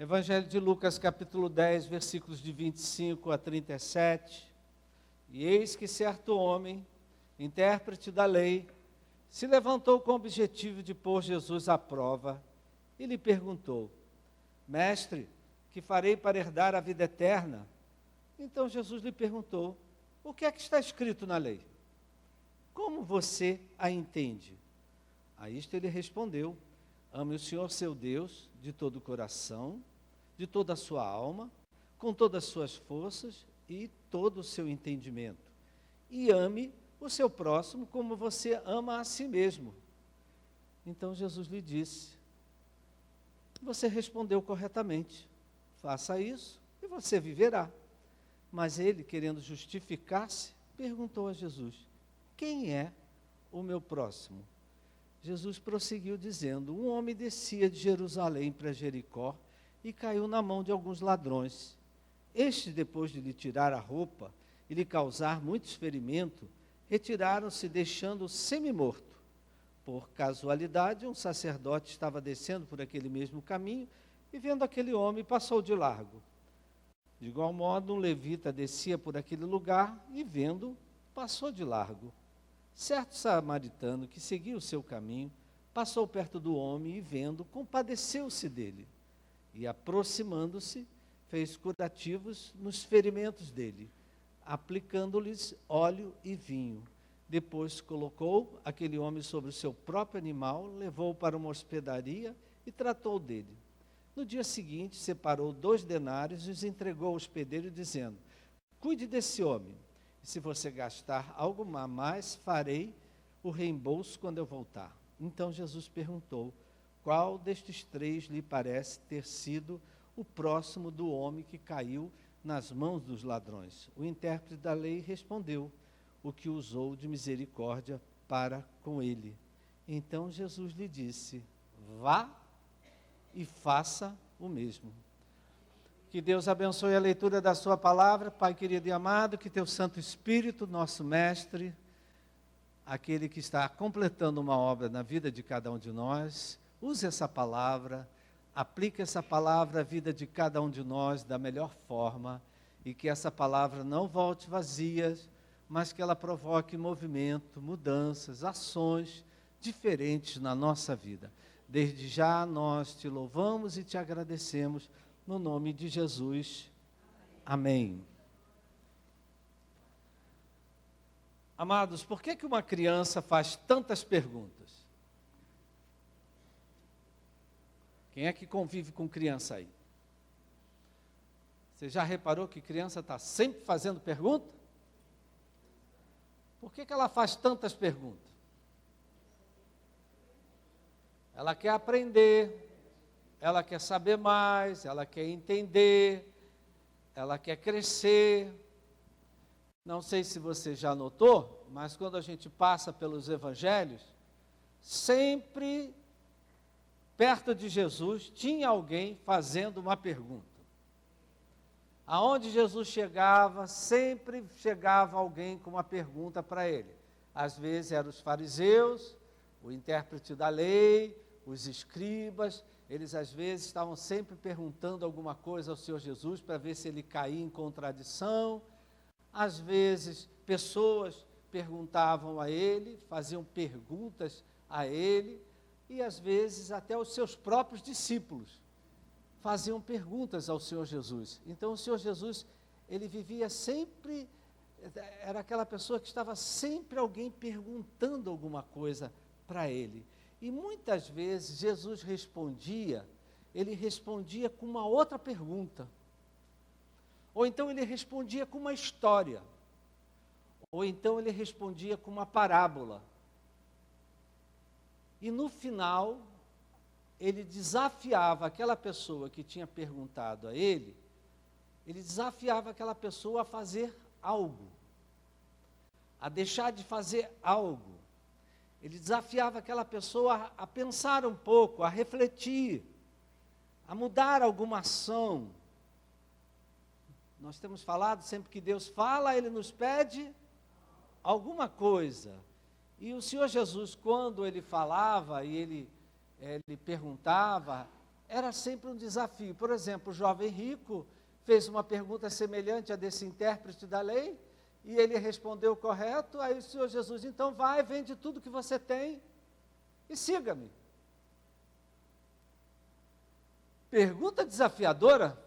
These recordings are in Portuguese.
Evangelho de Lucas, capítulo 10, versículos de 25 a 37. E eis que certo homem, intérprete da lei, se levantou com o objetivo de pôr Jesus à prova e lhe perguntou: Mestre, que farei para herdar a vida eterna? Então Jesus lhe perguntou: o que é que está escrito na lei? Como você a entende? A isto ele respondeu: ame o Senhor seu Deus de todo o coração, de toda a sua alma, com todas as suas forças e todo o seu entendimento. E ame o seu próximo como você ama a si mesmo. Então Jesus lhe disse: você respondeu corretamente. Faça isso e você viverá. Mas ele, querendo justificar-se, perguntou a Jesus: quem é o meu próximo? Jesus prosseguiu dizendo: um homem descia de Jerusalém para Jericó e caiu na mão de alguns ladrões. Estes, depois de lhe tirar a roupa e lhe causar muitos ferimentos, retiraram-se, deixando-o semi-morto. Por casualidade, um sacerdote estava descendo por aquele mesmo caminho e, vendo aquele homem, passou de largo. De igual modo, um levita descia por aquele lugar e, vendo, passou de largo. Certo samaritano que seguia o seu caminho, passou perto do homem e, vendo, compadeceu-se dele. E, aproximando-se, fez curativos nos ferimentos dele, aplicando-lhes óleo e vinho. Depois colocou aquele homem sobre o seu próprio animal, levou-o para uma hospedaria e tratou dele. No dia seguinte, separou 2 denários e os entregou ao hospedeiro, dizendo: cuide desse homem, e se você gastar algo a mais, farei o reembolso quando eu voltar. Então Jesus perguntou: qual destes 3 lhe parece ter sido o próximo do homem que caiu nas mãos dos ladrões? O intérprete da lei respondeu: o que usou de misericórdia para com ele. Então Jesus lhe disse: vá e faça o mesmo. Que Deus abençoe a leitura da sua palavra. Pai querido e amado, que teu Santo Espírito, nosso mestre, aquele que está completando uma obra na vida de cada um de nós, use essa palavra, aplique essa palavra à vida de cada um de nós da melhor forma, e que essa palavra não volte vazia, mas que ela provoque movimento, mudanças, ações diferentes na nossa vida. Desde já nós te louvamos e te agradecemos, no nome de Jesus. Amém. Amados, por que uma criança faz tantas perguntas? Quem é que convive com criança aí? Você já reparou que criança está sempre fazendo pergunta? Por que ela faz tantas perguntas? Ela quer aprender, ela quer saber mais, ela quer entender, ela quer crescer. Não sei se você já notou, mas quando a gente passa pelos evangelhos, sempre perto de Jesus tinha alguém fazendo uma pergunta. Aonde Jesus chegava, sempre chegava alguém com uma pergunta para ele. Às vezes eram os fariseus, o intérprete da lei, os escribas. Eles às vezes estavam sempre perguntando alguma coisa ao Senhor Jesus para ver se ele caía em contradição. Às vezes pessoas perguntavam a ele, faziam perguntas a ele, e às vezes até os seus próprios discípulos faziam perguntas ao Senhor Jesus. Então o Senhor Jesus, ele vivia sempre, era aquela pessoa que estava sempre alguém perguntando alguma coisa para ele. E muitas vezes Jesus respondia, ele respondia com uma outra pergunta. Ou então ele respondia com uma história. Ou então ele respondia com uma parábola. E no final, ele desafiava aquela pessoa que tinha perguntado a ele, ele desafiava aquela pessoa a fazer algo, a deixar de fazer algo. Ele desafiava aquela pessoa a pensar um pouco, a refletir, a mudar alguma ação. Nós temos falado, sempre que Deus fala, Ele nos pede alguma coisa. E o Senhor Jesus, quando Ele falava e Ele perguntava, era sempre um desafio. Por exemplo, o jovem rico fez uma pergunta semelhante a desse intérprete da lei, e ele respondeu correto. Aí o Senhor Jesus, então vai, vende tudo que você tem e siga-me. Pergunta desafiadora,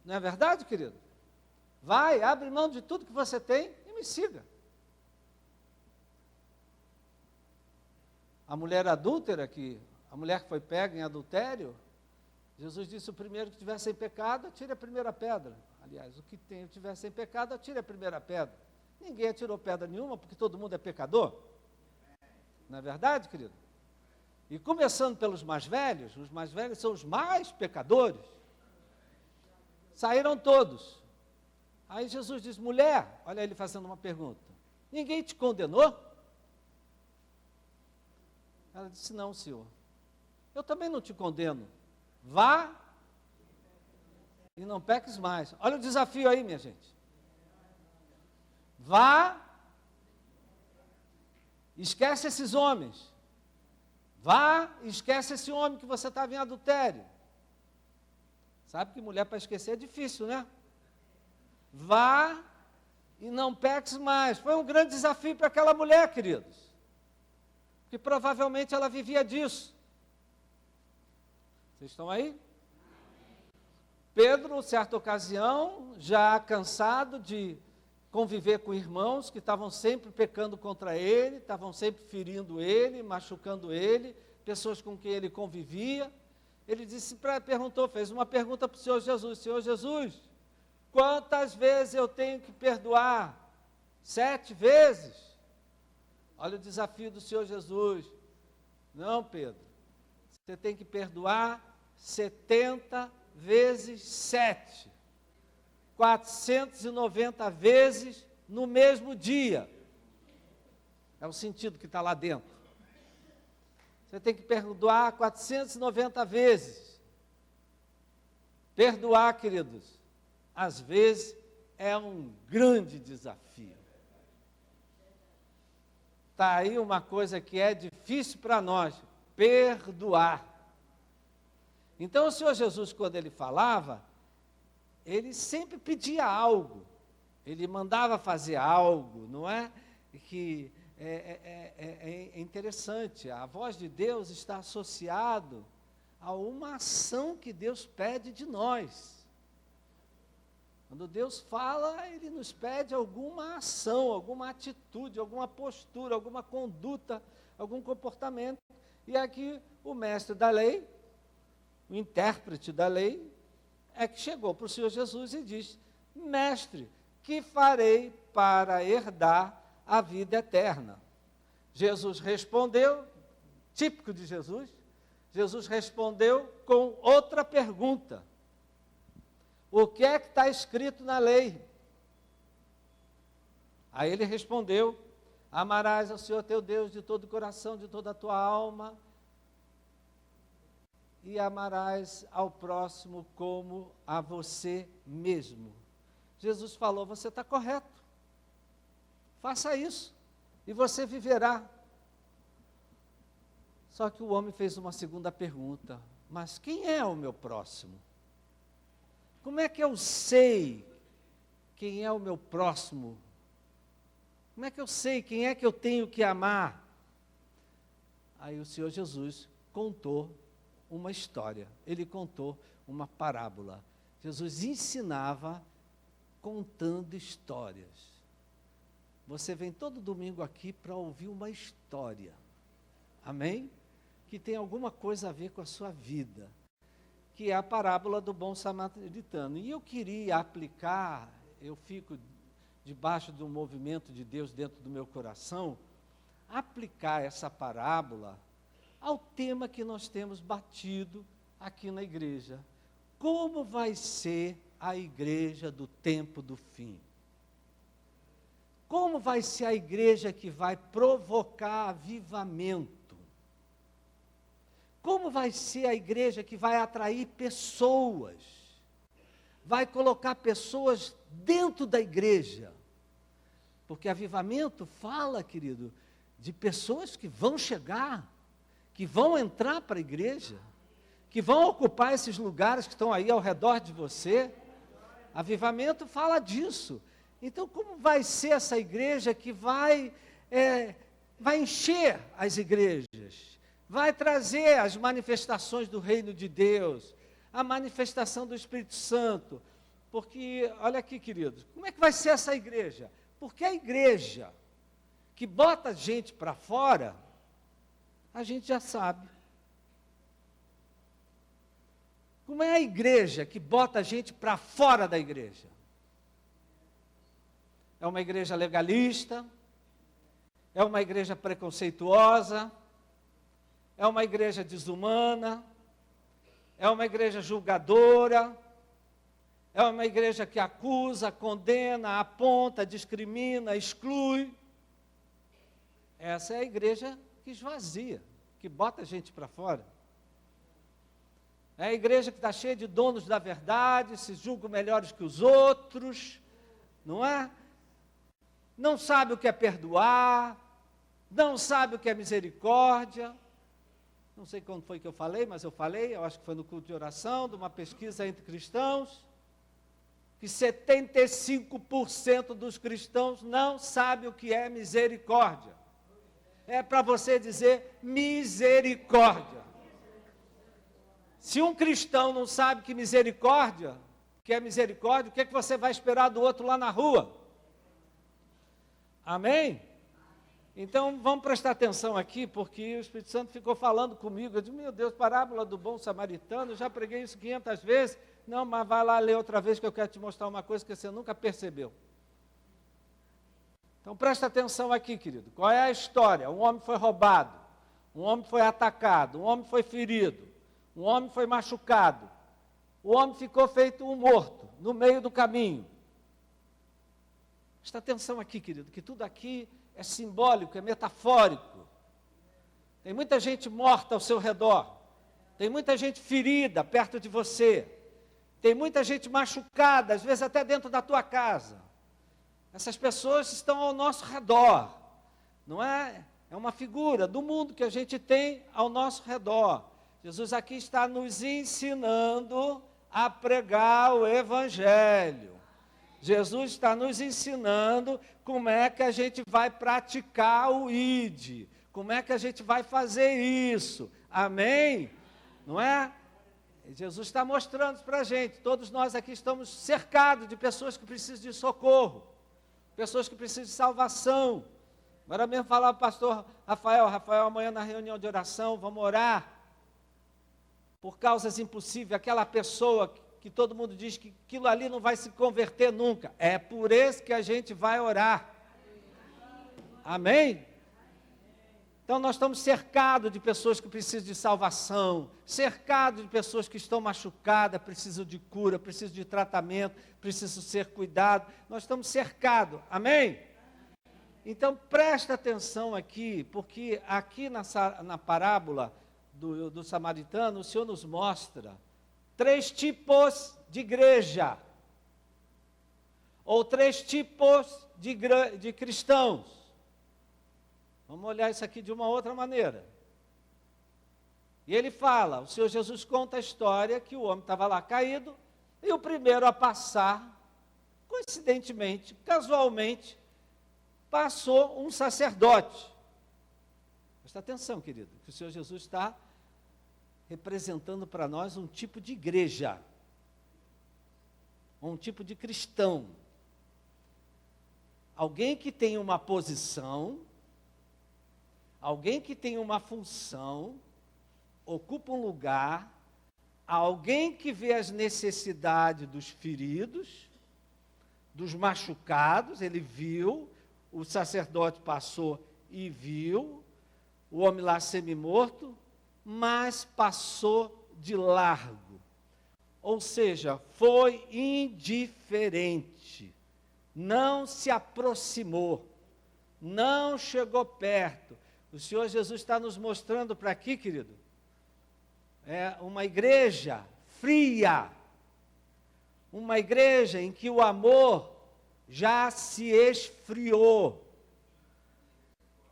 não é verdade, querido? Vai, abre mão de tudo que você tem e me siga. A mulher adúltera, a mulher que foi pega em adultério, Jesus disse: o primeiro que estiver sem pecado, atire a primeira pedra. Aliás, o que estiver sem pecado, atire a primeira pedra. Ninguém atirou pedra nenhuma, porque todo mundo é pecador. Não é verdade, querido? E começando pelos mais velhos, os mais velhos são os mais pecadores. Saíram todos. Aí Jesus diz: mulher, olha ele fazendo uma pergunta, ninguém te condenou? Ela disse: não, Senhor, eu também não te condeno. Vá e não peques mais. Olha o desafio aí, minha gente. Vá, esquece esses homens. Vá, esquece esse homem que você estava em adultério. Sabe que mulher para esquecer é difícil, né? Vá e não peques mais. Foi um grande desafio para aquela mulher, queridos. Porque provavelmente ela vivia disso. Vocês estão aí? Pedro, certa ocasião, já cansado de conviver com irmãos que estavam sempre pecando contra ele, estavam sempre ferindo ele, machucando ele, pessoas com quem ele convivia, ele fez uma pergunta para o Senhor Jesus: Senhor Jesus, quantas vezes eu tenho que perdoar? 7 vezes? Olha o desafio do Senhor Jesus. Não, Pedro, você tem que perdoar 70 vezes 7. 490 vezes no mesmo dia. É o sentido que está lá dentro. Você tem que perdoar 490 vezes. Perdoar, queridos, às vezes é um grande desafio. Está aí uma coisa que é difícil para nós: perdoar. Então o Senhor Jesus, quando ele falava, ele sempre pedia algo, ele mandava fazer algo, não é? Que é interessante, a voz de Deus está associado a uma ação que Deus pede de nós. Quando Deus fala, Ele nos pede alguma ação, alguma atitude, alguma postura, alguma conduta, algum comportamento. E aqui o mestre da lei, o intérprete da lei, é que chegou para o Senhor Jesus e diz: mestre, que farei para herdar a vida eterna? Jesus respondeu, típico de Jesus, Jesus respondeu com outra pergunta: o que é que está escrito na lei? Aí ele respondeu: amarás ao Senhor teu Deus de todo o coração, de toda a tua alma, e amarás ao próximo como a você mesmo. Jesus falou: você está correto, faça isso, e você viverá. Só que o homem fez uma segunda pergunta: mas quem é o meu próximo? Como é que eu sei quem é o meu próximo? Como é que eu sei quem é que eu tenho que amar? Aí o Senhor Jesus contou uma história, ele contou uma parábola. Jesus ensinava contando histórias. Você vem todo domingo aqui para ouvir uma história, amém? Que tem alguma coisa a ver com a sua vida, que é a parábola do bom samaritano. E eu queria aplicar, eu fico debaixo de um movimento de Deus dentro do meu coração, aplicar essa parábola ao tema que nós temos batido aqui na igreja. Como vai ser a igreja do tempo do fim? Como vai ser a igreja que vai provocar avivamento? Como vai ser a igreja que vai atrair pessoas? Vai colocar pessoas dentro da igreja? Porque avivamento fala, querido, de pessoas que vão chegar, que vão entrar para a igreja, que vão ocupar esses lugares que estão aí ao redor de você. Avivamento fala disso. Então, como vai ser essa igreja que vai encher as igrejas? Vai trazer as manifestações do reino de Deus, a manifestação do Espírito Santo. Porque, olha aqui, queridos, como é que vai ser essa igreja? Porque a igreja que bota gente para fora, a gente já sabe. Como é a igreja que bota a gente para fora da igreja? É uma igreja legalista, é uma igreja preconceituosa, é uma igreja desumana, é uma igreja julgadora, é uma igreja que acusa, condena, aponta, discrimina, exclui. Essa é a igreja que esvazia, que bota a gente para fora. É a igreja que está cheia de donos da verdade, se julgam melhores que os outros, não é? Não sabe o que é perdoar, não sabe o que é misericórdia. Não sei quando foi que eu falei, mas eu falei, eu acho que foi no culto de oração, de uma pesquisa entre cristãos, que 75% dos cristãos não sabe o que é misericórdia. É para você dizer misericórdia. Se um cristão não sabe que é misericórdia, o que é que você vai esperar do outro lá na rua? Amém? Então, vamos prestar atenção aqui, porque o Espírito Santo ficou falando comigo. Eu disse, meu Deus, parábola do bom samaritano, eu já preguei isso 500 vezes. Não, mas vai lá ler outra vez que eu quero te mostrar uma coisa que você nunca percebeu. Então, presta atenção aqui, querido. Qual é a história? Um homem foi roubado, um homem foi atacado, um homem foi ferido, um homem foi machucado, o homem ficou feito um morto no meio do caminho. Presta atenção aqui, querido, que tudo aqui é simbólico, é metafórico. Tem muita gente morta ao seu redor, tem muita gente ferida perto de você, tem muita gente machucada, às vezes até dentro da tua casa. Essas pessoas estão ao nosso redor, não é? É uma figura do mundo que a gente tem ao nosso redor. Jesus aqui está nos ensinando a pregar o Evangelho. Jesus está nos ensinando como é que a gente vai praticar o ID, como é que a gente vai fazer isso, amém? Não é? Jesus está mostrando para a gente, todos nós aqui estamos cercados de pessoas que precisam de socorro, pessoas que precisam de salvação. Agora mesmo falava o pastor Rafael, amanhã na reunião de oração, vamos orar por causas impossíveis, aquela pessoa que todo mundo diz que aquilo ali não vai se converter nunca. É por isso que a gente vai orar. Amém? Então nós estamos cercados de pessoas que precisam de salvação, cercados de pessoas que estão machucadas, precisam de cura, precisam de tratamento, precisam ser cuidados. Nós estamos cercados. Amém? Então presta atenção aqui, porque aqui na parábola do samaritano, o Senhor nos mostra 3 tipos de igreja, ou 3 tipos de cristãos. Vamos olhar isso aqui de uma outra maneira. E ele fala, o Senhor Jesus conta a história que o homem estava lá caído, e o primeiro a passar, coincidentemente, casualmente, passou um sacerdote. Presta atenção, querido, que o Senhor Jesus está representando para nós um tipo de igreja, um tipo de cristão. Alguém que tem uma posição, alguém que tem uma função, ocupa um lugar, alguém que vê as necessidades dos feridos, dos machucados, ele viu, o sacerdote passou e viu, o homem lá semi-morto, mas passou de largo. Ou seja, foi indiferente, não se aproximou, não chegou perto. O Senhor Jesus está nos mostrando para aqui, querido, é uma igreja fria, uma igreja em que o amor já se esfriou,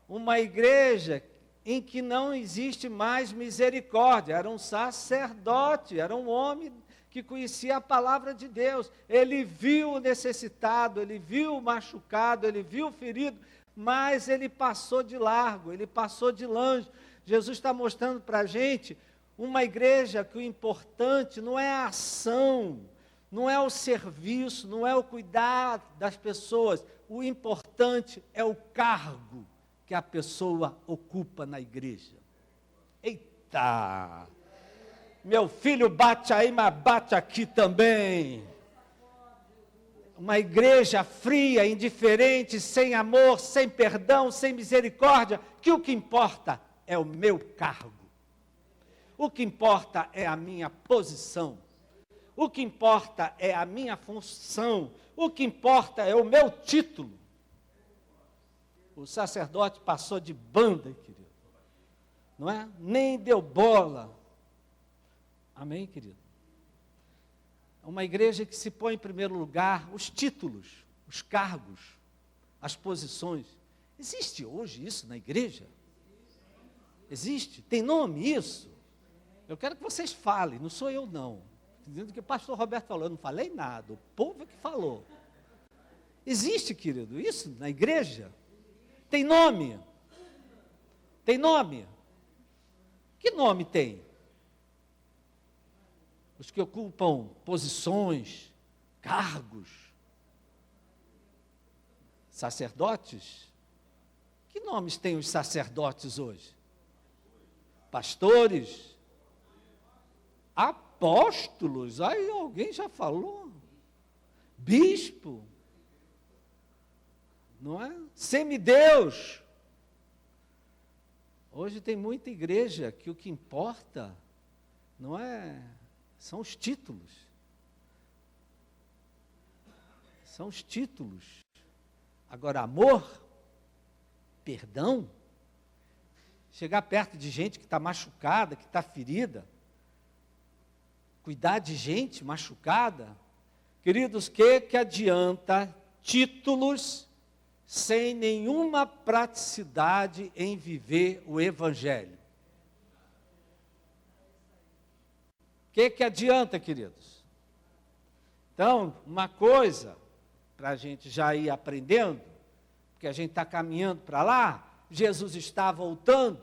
uma igreja em que não existe mais misericórdia. Era um sacerdote, era um homem que conhecia a palavra de Deus. Ele viu o necessitado, ele viu o machucado, ele viu o ferido, mas ele passou de largo, ele passou de longe. Jesus está mostrando para a gente uma igreja que o importante não é a ação, não é o serviço, não é o cuidar das pessoas. O importante é o cargo que a pessoa ocupa na igreja. Eita! Meu filho bate aí, mas bate aqui também. Uma igreja fria, indiferente, sem amor, sem perdão, sem misericórdia, que o que importa é o meu cargo. O que importa é a minha posição. O que importa é a minha função. O que importa é o meu título. O sacerdote passou de banda, querido. Não é? Nem deu bola. Amém, querido? Uma igreja que se põe em primeiro lugar os títulos, os cargos, as posições. Existe hoje isso na igreja? Existe? Tem nome isso? Eu quero que vocês falem, não sou eu não. Dizendo que o pastor Roberto falou, eu não falei nada, o povo é que falou. Existe, querido, isso na igreja? Tem nome? Tem nome? Que nome tem? Os que ocupam posições, cargos, sacerdotes? Que nomes têm os sacerdotes hoje? Pastores? Apóstolos? Aí alguém já falou. Bispo? Não é? Semideus. Hoje tem muita igreja que o que importa não é, são os títulos. São os títulos. Agora, amor, perdão, chegar perto de gente que está machucada, que está ferida, cuidar de gente machucada, queridos, que adianta títulos sem nenhuma praticidade em viver o Evangelho? Que adianta, queridos? Então, uma coisa, para a gente já ir aprendendo, porque a gente está caminhando para lá, Jesus está voltando.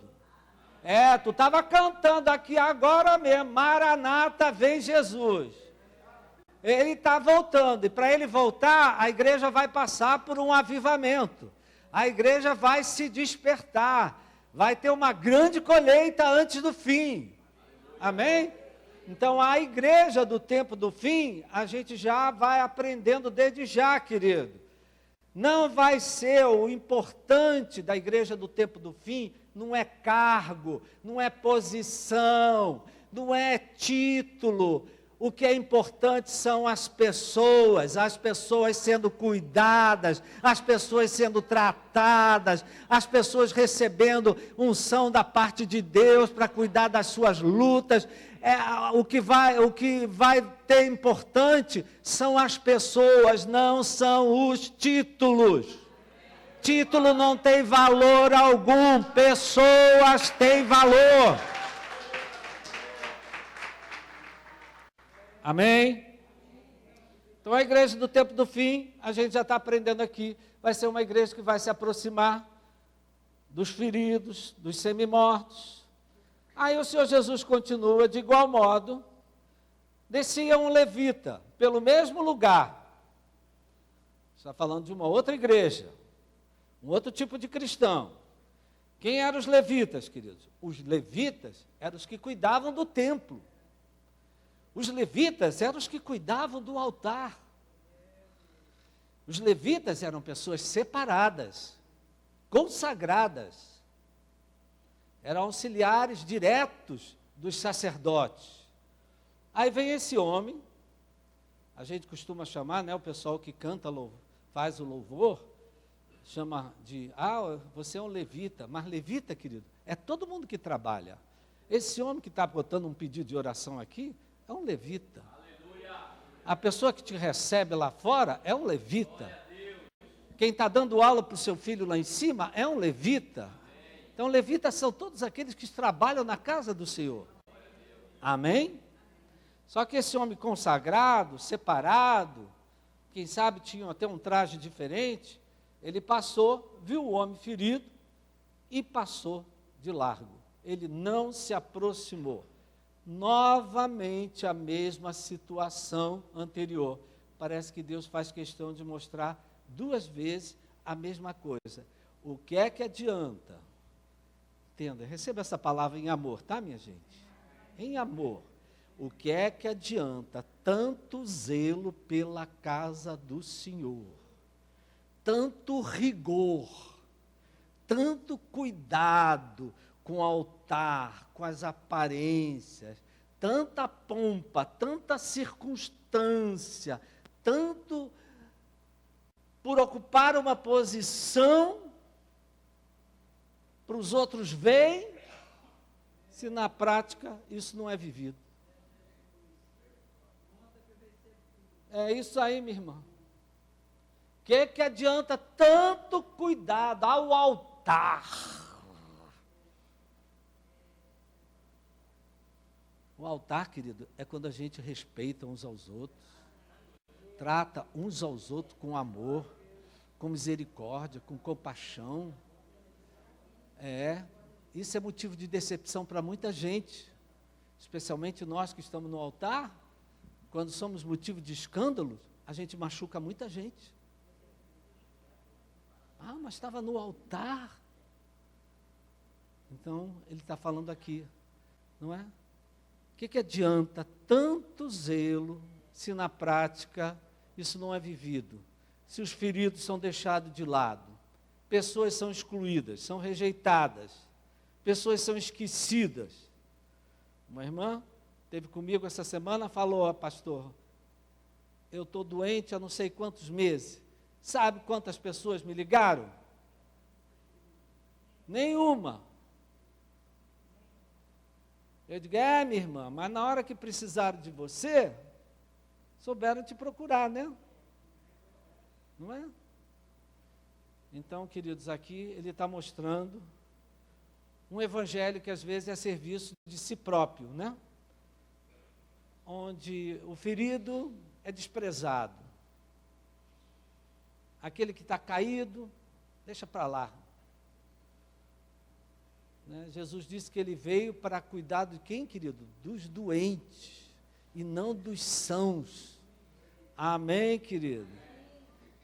Tu estava cantando aqui agora mesmo, Maranata, vem Jesus. Ele está voltando, e para ele voltar, a igreja vai passar por um avivamento. A igreja vai se despertar, vai ter uma grande colheita antes do fim. Amém? Então, a igreja do tempo do fim, a gente já vai aprendendo desde já, querido. Não vai ser o importante da igreja do tempo do fim, não é cargo, não é posição, não é título. O que é importante são as pessoas sendo cuidadas, as pessoas sendo tratadas, as pessoas recebendo unção da parte de Deus para cuidar das suas lutas. O que vai ter importante são as pessoas, não são os títulos. Título não tem valor algum, pessoas têm valor. Amém? Então a igreja do tempo do fim, a gente já está aprendendo aqui, vai ser uma igreja que vai se aproximar dos feridos, dos semimortos. Aí o Senhor Jesus continua, de igual modo, descia um levita, pelo mesmo lugar. Está falando de uma outra igreja, um outro tipo de cristão. Quem eram os levitas, queridos? Os levitas eram os que cuidavam do templo. Os levitas eram os que cuidavam do altar. Os levitas eram pessoas separadas, consagradas. Eram auxiliares diretos dos sacerdotes. Aí vem esse homem, a gente costuma chamar, né, o pessoal que canta, faz o louvor, chama de, você é um levita. Mas levita, querido, é todo mundo que trabalha. Esse homem que está botando um pedido de oração aqui, é um levita. Aleluia. A pessoa que te recebe lá fora é um levita. Quem está dando aula para o seu filho lá em cima é um levita. Então, levitas são todos aqueles que trabalham na casa do Senhor. Amém? Só que esse homem consagrado, separado, quem sabe tinha até um traje diferente, ele passou, viu o homem ferido e passou de largo. Ele não se aproximou. Novamente a mesma situação anterior. Parece que Deus faz questão de mostrar 2 vezes a mesma coisa. O que é que adianta? Entenda, receba essa palavra em amor, tá, minha gente? Em amor. O que é que adianta tanto zelo pela casa do Senhor? Tanto rigor, tanto cuidado com o altar, com as aparências, tanta pompa, tanta circunstância, tanto por ocupar uma posição para os outros verem, se na prática isso não é vivido. É isso aí, minha irmã. O que adianta tanto cuidado ao altar? O altar, querido, é quando a gente respeita uns aos outros, trata uns aos outros com amor, com misericórdia, com compaixão. Isso é motivo de decepção para muita gente, especialmente nós que estamos no altar. Quando somos motivo de escândalo, a gente machuca muita gente. Mas estava no altar. Então, ele está falando aqui, não é? O que adianta tanto zelo se na prática isso não é vivido? Se os feridos são deixados de lado, pessoas são excluídas, são rejeitadas, pessoas são esquecidas. Uma irmã esteve comigo essa semana, falou: pastor, eu estou doente há não sei quantos meses. Sabe quantas pessoas me ligaram? Nenhuma. Eu digo: minha irmã, mas na hora que precisaram de você, souberam te procurar, né? Não é? Então, queridos, aqui ele está mostrando um evangelho que às vezes é serviço de si próprio, né? Onde o ferido é desprezado. Aquele que está caído, deixa para lá. Né? Jesus disse que ele veio para cuidar de quem, querido? Dos doentes e não dos sãos. Amém, querido?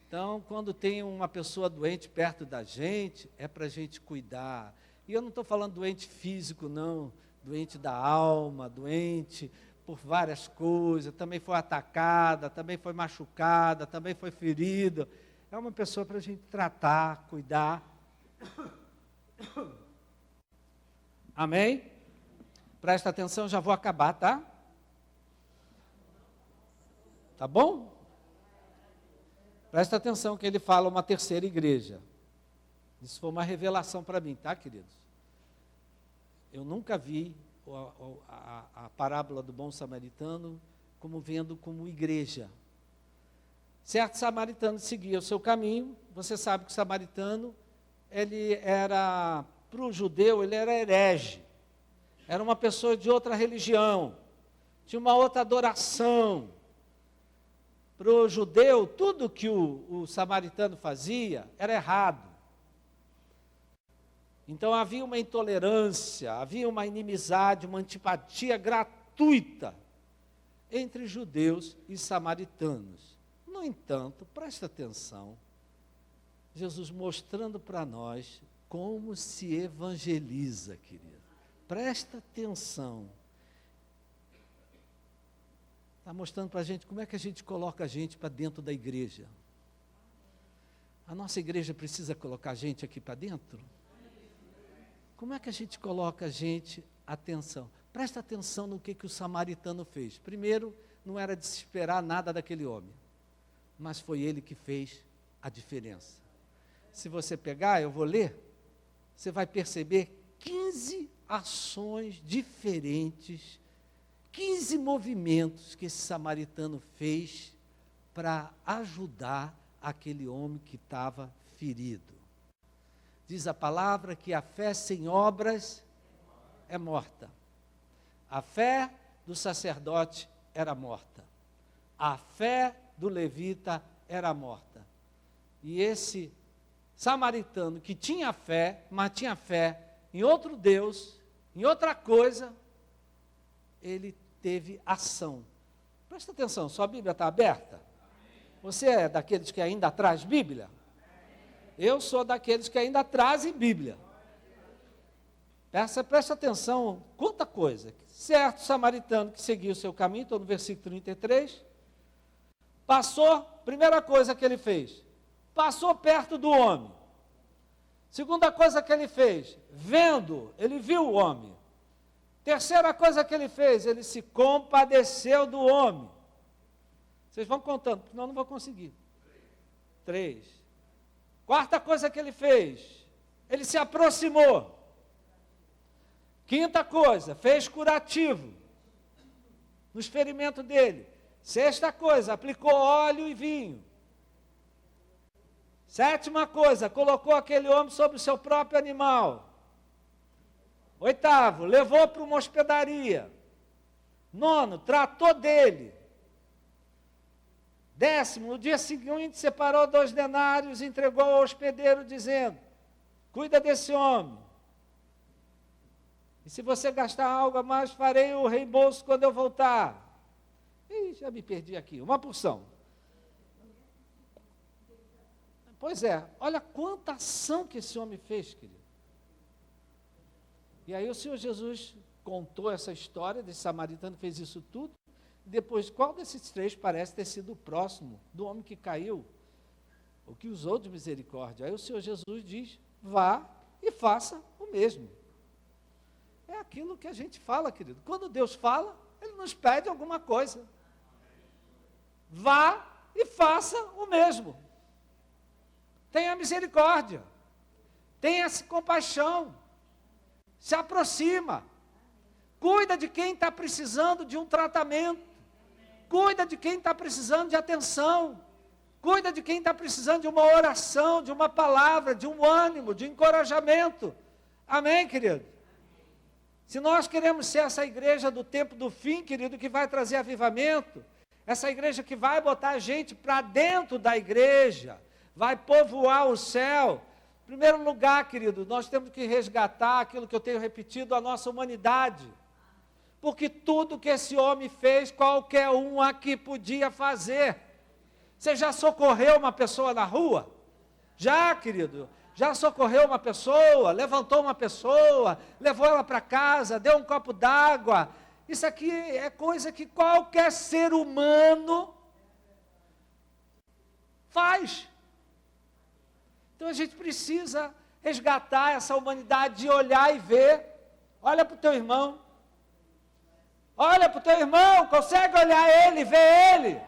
Então, quando tem uma pessoa doente perto da gente, é para a gente cuidar. E eu não estou falando doente físico, não. Doente da alma, doente por várias coisas, também foi atacada, também foi machucada, também foi ferida. É uma pessoa para a gente tratar, cuidar. Amém? Presta atenção, já vou acabar, tá? Tá bom? Presta atenção que ele fala uma terceira igreja. Isso foi uma revelação para mim, tá, queridos? Eu nunca vi a parábola do bom samaritano vendo como igreja. Certo samaritano seguia o seu caminho. Você sabe que o samaritano, ele era, para o judeu, ele era herege. Era uma pessoa de outra religião. Tinha uma outra adoração. Para o judeu, tudo que o samaritano fazia era errado. Então havia uma intolerância, havia uma inimizade, uma antipatia gratuita entre judeus e samaritanos. No entanto, presta atenção, Jesus mostrando para nós como se evangeliza, querido. Presta atenção. Está mostrando para a gente como é que a gente coloca a gente para dentro da igreja. A nossa igreja precisa colocar a gente aqui para dentro? Como é que a gente coloca a gente? Atenção. Presta atenção no que o samaritano fez. Primeiro, não era de se esperar nada daquele homem, mas foi ele que fez a diferença. Se você pegar, eu vou ler, você vai perceber 15 ações diferentes, 15 movimentos que esse samaritano fez para ajudar aquele homem que estava ferido. Diz a palavra que a fé sem obras é morta. A fé do sacerdote era morta. A fé do levita era morta. E esse samaritano que tinha fé, mas tinha fé em outro Deus, em outra coisa, ele teve ação. Presta atenção, sua Bíblia está aberta? Você é daqueles que ainda traz Bíblia? Eu sou daqueles que ainda trazem Bíblia. Presta atenção, quanta coisa. Certo samaritano que seguiu o seu caminho, estou no versículo 33, passou, primeira coisa que ele fez, passou perto do homem. Segunda coisa que ele fez, vendo, ele viu o homem. Terceira coisa que ele fez, ele se compadeceu do homem. Vocês vão contando, senão eu não vou conseguir. 3. Quarta coisa que ele fez, ele se aproximou. Quinta coisa, fez curativo nos ferimentos dele. Sexta coisa, aplicou óleo e vinho. Sétima coisa, colocou aquele homem sobre o seu próprio animal. Oitavo, levou para uma hospedaria. Nono, tratou dele. Décimo, no dia seguinte, separou 2 denários e entregou ao hospedeiro, dizendo: cuida desse homem. E se você gastar algo a mais, farei o reembolso quando eu voltar. Ih, já me perdi aqui. Uma porção. Pois é, olha quanta ação que esse homem fez, querido. E aí o Senhor Jesus contou essa história desse samaritano que fez isso tudo. Depois, qual desses 3 parece ter sido o próximo do homem que caiu, ou que usou de misericórdia? Aí o Senhor Jesus diz: vá e faça o mesmo. É aquilo que a gente fala, querido. Quando Deus fala, Ele nos pede alguma coisa. Vá e faça o mesmo. Tenha misericórdia. Tenha compaixão. Se aproxima. Cuida de quem está precisando de um tratamento. Cuida de quem está precisando de atenção. Cuida de quem está precisando de uma oração, de uma palavra, de um ânimo, de encorajamento. Amém, querido? Se nós queremos ser essa igreja do tempo do fim, querido, que vai trazer avivamento, essa igreja que vai botar a gente para dentro da igreja, vai povoar o céu. Em primeiro lugar, querido, nós temos que resgatar aquilo que eu tenho repetido, a nossa humanidade. Porque tudo que esse homem fez, qualquer um aqui podia fazer. Você já socorreu uma pessoa na rua? Já, querido? Já socorreu uma pessoa, levantou uma pessoa, levou ela para casa, deu um copo d'água. Isso aqui é coisa que qualquer ser humano faz. Então a gente precisa resgatar essa humanidade de olhar e ver. Olha para o teu irmão. Olha para o teu irmão, consegue olhar ele, ver ele.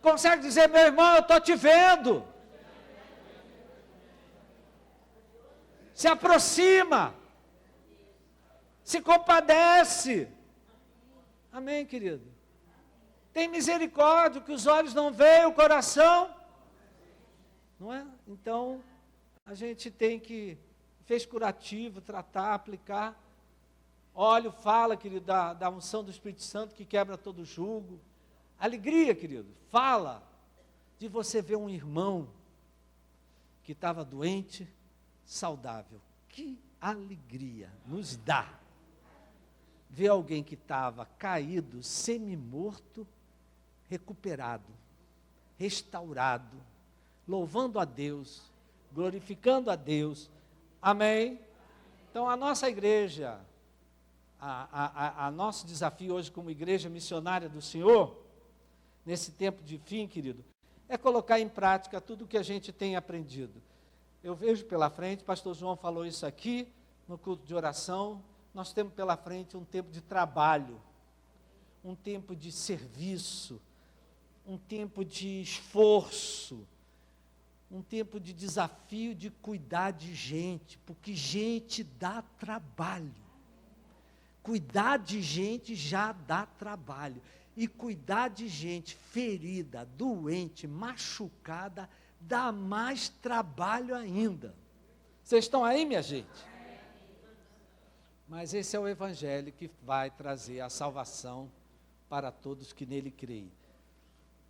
Consegue dizer: meu irmão, eu estou te vendo. Se aproxima. Se compadece. Amém, querido? Tem misericórdia, que os olhos não veem, o coração. Não é? Então, a gente tem que, fez curativo, tratar, aplicar. Óleo fala, querido, da unção do Espírito Santo que quebra todo jugo. Alegria, querido, fala de você ver um irmão que estava doente, saudável. Que alegria nos dá ver alguém que estava caído, semi-morto, recuperado, restaurado, louvando a Deus, glorificando a Deus. Amém? Então a nossa igreja, a nosso desafio hoje como igreja missionária do Senhor, nesse tempo de fim, querido, é colocar em prática tudo o que a gente tem aprendido. Eu vejo pela frente, o pastor João falou isso aqui, no culto de oração, nós temos pela frente um tempo de trabalho, um tempo de serviço, um tempo de esforço, um tempo de desafio de cuidar de gente, porque gente dá trabalho. Cuidar de gente já dá trabalho. E cuidar de gente ferida, doente, machucada, dá mais trabalho ainda. Vocês estão aí, minha gente? Mas esse é o evangelho que vai trazer a salvação para todos que nele creem.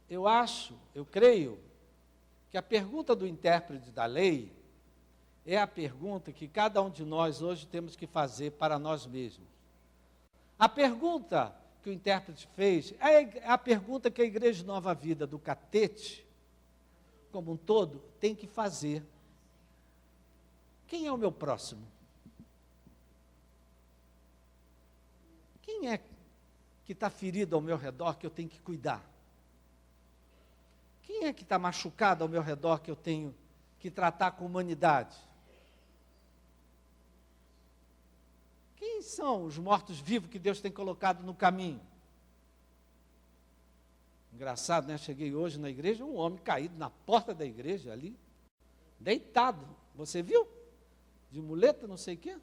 Eu creio, que a pergunta do intérprete da lei é a pergunta que cada um de nós hoje temos que fazer para nós mesmos. A pergunta que o intérprete fez é a pergunta que a Igreja Nova Vida do Catete, como um todo, tem que fazer. Quem é o meu próximo? Quem é que está ferido ao meu redor que eu tenho que cuidar? Quem é que está machucado ao meu redor que eu tenho que tratar com humanidade? Quem são os mortos-vivos que Deus tem colocado no caminho? Engraçado, né? Cheguei hoje na igreja, um homem caído na porta da igreja ali, deitado. Você viu? De muleta, não sei o quê.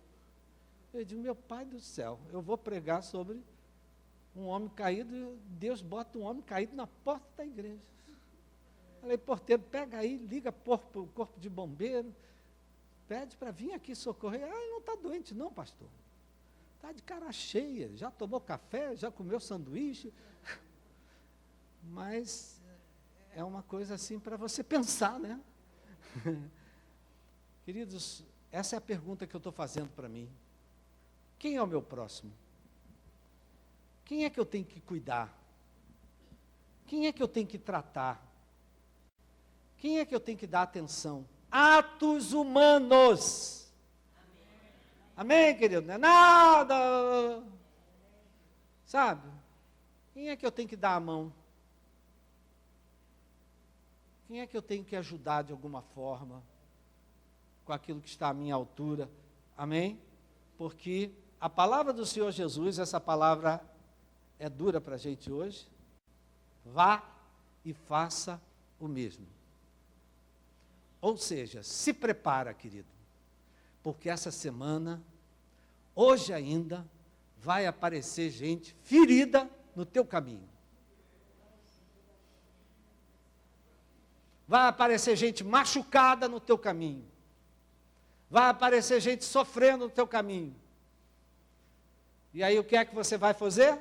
Eu digo, meu pai do céu, eu vou pregar sobre um homem caído, e Deus bota um homem caído na porta da igreja. Falei, porteiro, pega aí, liga para o corpo de bombeiro, pede para vir aqui socorrer. Ah, ele não está doente não, pastor. Está de cara cheia, já tomou café, já comeu sanduíche. Mas é uma coisa assim para você pensar, né? Queridos, essa é a pergunta que eu estou fazendo para mim. Quem é o meu próximo? Quem é que eu tenho que cuidar? Quem é que eu tenho que tratar? Quem é que eu tenho que dar atenção? Atos humanos. Amém, querido? Não é nada. Sabe? Quem é que eu tenho que dar a mão? Quem é que eu tenho que ajudar de alguma forma? Com aquilo que está à minha altura. Amém? Porque a palavra do Senhor Jesus, essa palavra é dura para a gente hoje. Vá e faça o mesmo. Ou seja, se prepara, querido, porque essa semana, hoje ainda, vai aparecer gente ferida no teu caminho. Vai aparecer gente machucada no teu caminho. Vai aparecer gente sofrendo no teu caminho. E aí o que é que você vai fazer?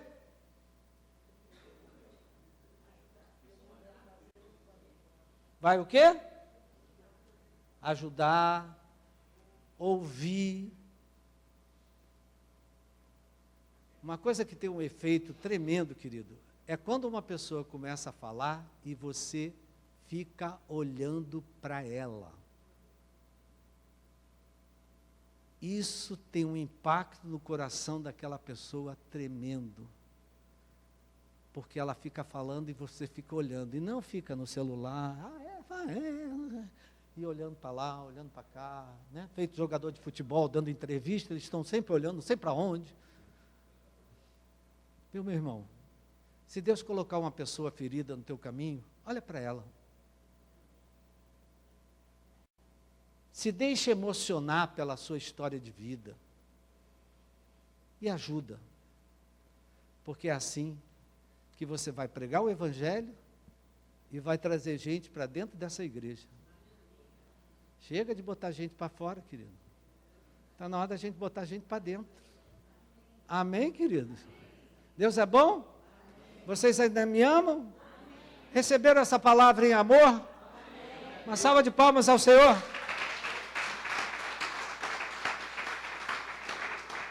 Vai o quê? Ajudar, ouvir. Uma coisa que tem um efeito tremendo, querido, é quando uma pessoa começa a falar e você fica olhando para ela. Isso tem um impacto no coração daquela pessoa tremendo. Porque ela fica falando e você fica olhando. E não fica no celular, e olhando para lá, olhando para cá, né? Feito jogador de futebol, dando entrevista, eles estão sempre olhando, não sei para onde. Viu, meu irmão? Se Deus colocar uma pessoa ferida no teu caminho, olha para ela. Se deixa emocionar pela sua história de vida. E ajuda. Porque é assim que você vai pregar o evangelho e vai trazer gente para dentro dessa igreja. Chega de botar gente para fora, querido. Está na hora da gente botar gente para dentro. Amém, queridos? Deus é bom? Vocês ainda me amam? Receberam essa palavra em amor? Uma salva de palmas ao Senhor.